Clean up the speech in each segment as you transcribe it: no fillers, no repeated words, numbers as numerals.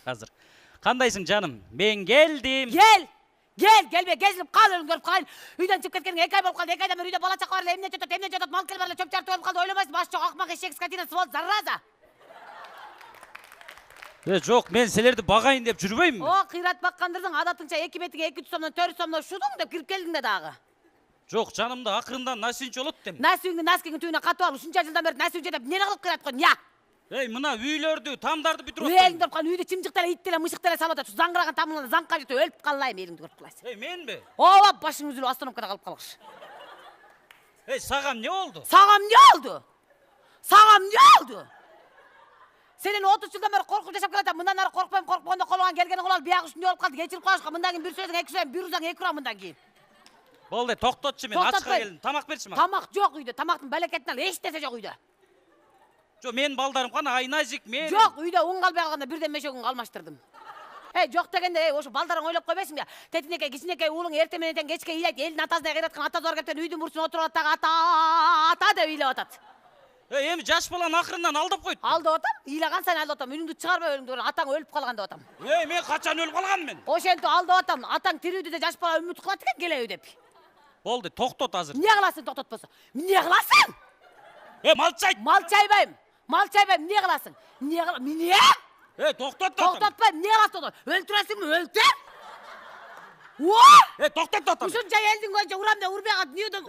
Hazır. Kandayсың жаным? Ben geldim. Gelme, gezilip kalın, görüp kalın. Үйден çıkıp ketken 2 ay болып kaldı. 2 aydan beri үйde bala çaqa var, emne çötөт, mal kelip çöp çarptı olup kaldı. Oylamayсың, баш жоқ, ақмақ eşek скотина, сволочь, зараза. Жоқ, мен сілерді бағайын деп жүрбеймін. О, қират баққандырдың, адатыңша 2 бетіге 200 сомнан 400 сомнан шудың деп кіріп келдің де дағы. Жоқ, жанымда ақырында насүйінші олот дем. Насүйіңді наскеңнің түйіне қатып алып, ұшынша жылдан бері насүйін жетіп, нені қылып қират қойын, я? Ей, мына үйлерді, тамдарды бүтір Еліңді ұрып қалын, үйді чымжықтары, иттеле, мұшықтеле салып отыр. Заңғыраған тамылынан заңқа жетіп, өліп қалайым, еліңді көріп қалайсың. Ей, мен бе? Ова, башың үзіліп, остановкада қалып қалғыш. Ей, саған не oldu? Сағам не oldu? Senin 30 жылдан бері қорқып жашап келатам. Мындан ары қорқпаймын, қорықпағанда қолыңан келгені қолал, бияғы үшін не болып қалды, кешіріп қалышқа. Мындан кейін бір сөзің, 2 сөзің, бір ұрзаң, 2 ұрам мындан кейін. Болды, тоқтатшы мен, ашқа келдім. Тамақ берші ма? Тамақ жоқ үйде, тамақтың бәлекетін ал, еш нәрсе жоқ үйде. Жоқ, мен балдарым қана айназик, мен. Жоқ, үйде ұн қалбай қалғанда бірден мешегін қалмаштырдым. Жоқ дегенде, ошо балдарың ойлап қойбайсың ба? Тетінекей, кішінекей ұлың ертеменен кешке илайды, елдің атасына қиратқан ата зор кептен үйдің бұрсын отырып атағы ата деп илеп атады. Еми жаш баланы ақырынан алдап қойды. Алдап атам, илаған сайын алдап атам. Үніңді шығарбай өліңді көрін, атаң өліп қалған деп атам. Ей, мен қачан өліп қалғанмын мен? Ошентіп алдап атам, атаң тірюді де жаш бала үміт қылады екен келеу деп. Болды, тоқтат азыр. Не қыласың тоқтатпаса? Не қыласың? Малчайт. Малчайбайым, не қыласың? Не? Тоқтат. Тоқтатпайым, не қыласың? Өлтіресің бі, өлтір? Тоқтат. Үшінші елдің көзінше ұрамда ұрбеға дүниедің.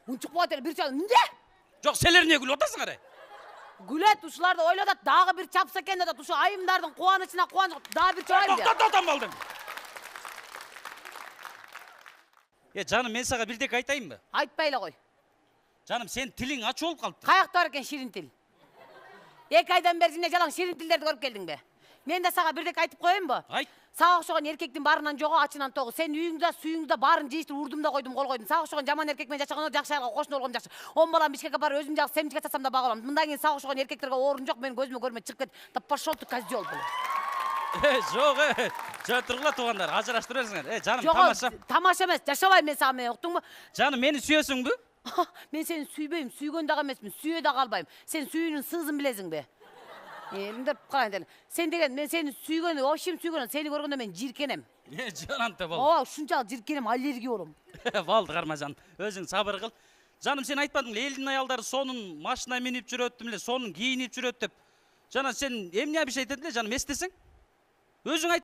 Ұншық болады бір чалы, не? Жоқ, селер не күліп отасың қарай? Гүлет, ұшыларды ойлады, дағы бір чапса кен деді, ұшы айымдардың қуанышына қуаныш, дағы бір чайым де. Тоқтат балдың. Жаным, мен саға бірдек айтайын ба? Айтпайлы қой. Жаным, сен тілің ачы болып қалды. Қаяқты бар екен ширин тіл? 2 айдан бері жіне жалаң ширин тілдерді көріп келдің бе? Мен де саға бірдек айтып қойын ба? Айт. Саға ұқшаған еркектің барынан жоғы, ачынан тоғы. Сен үйіңді, сүйіңді барын жейістір, ұрдым да қойдым, қол қойдым. Саға ұқшаған жаман еркекмен жашаған жақсы айлға қошын олғым жақсы. 10 балам бішкеге бар, өзім жақсы, семчіге сасам да баға оламын. Мұндан кейін саға ұқшаған еркектерге орын жоқ, мен көзіме көрме шығып кет. Да пошел ты козел бұл. Жоқ, тұрғыла туғандар, ажыраштыр өзіңер. Жаным, тамаша. Тамаша емес, жашалай мен саған, мен ұқтың ба? Жаным, мені сүйесің бі? Мен сені сүйбеймін, сүйген дағы емеспін, сүйе да қалбайым. Сен сүйінің сызын білесің бе? Еліңдер қалайын. Сен деген, мен сені сүйген, общем сүйген, сені көргенде мен жиркенем. Жананты бол. Шунчалық жиркенем, аллергия олым. Болды, қарма жаным, өзің сабыр қыл. Жаным, сен айтпадың, елдің аялдары сонын машина меніп жүрөттім, сонын киініп жүрөт деп. Жана, сен емне бір şey етеді, жаным, естесің? Өзің айт.